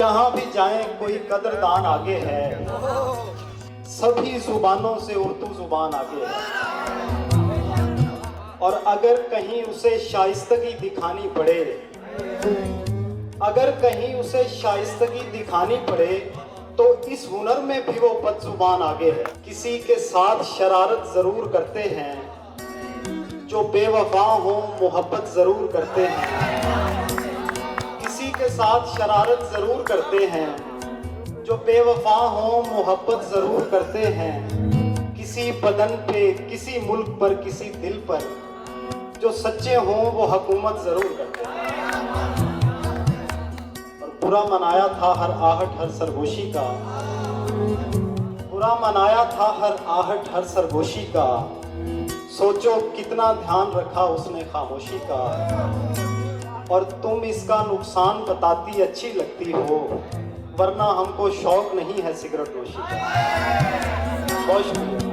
जहां भी जाएं कोई कदरदान आगे है, सभी जुबानों से उर्दू जुबान आगे है। और अगर कहीं उसे शाइस्तगी दिखानी पड़े, अगर कहीं उसे शाइस्तगी दिखानी पड़े, तो इस हुनर में भी वो बदजुबान आगे है। किसी के साथ शरारत जरूर करते हैं, जो बेवफा हो मोहब्बत जरूर करते हैं। किसी के साथ शरारत जरूर करते हैं, जो बेवफा हो मोहब्बत जरूर करते हैं। किसी बदन पे, किसी मुल्क पर, किसी दिल पर, जो सच्चे हों वो हुकूमत जरूर करते हैं। और बुरा मनाया था हर आहट हर सरगोशी का, बुरा मनाया था हर आहट हर सरगोशी का। सोचो कितना ध्यान रखा उसने खामोशी का। और तुम इसका नुकसान बताती अच्छी लगती हो, वरना हमको शौक नहीं है सिगरेट नोशी का। बहुत शुक्रिया।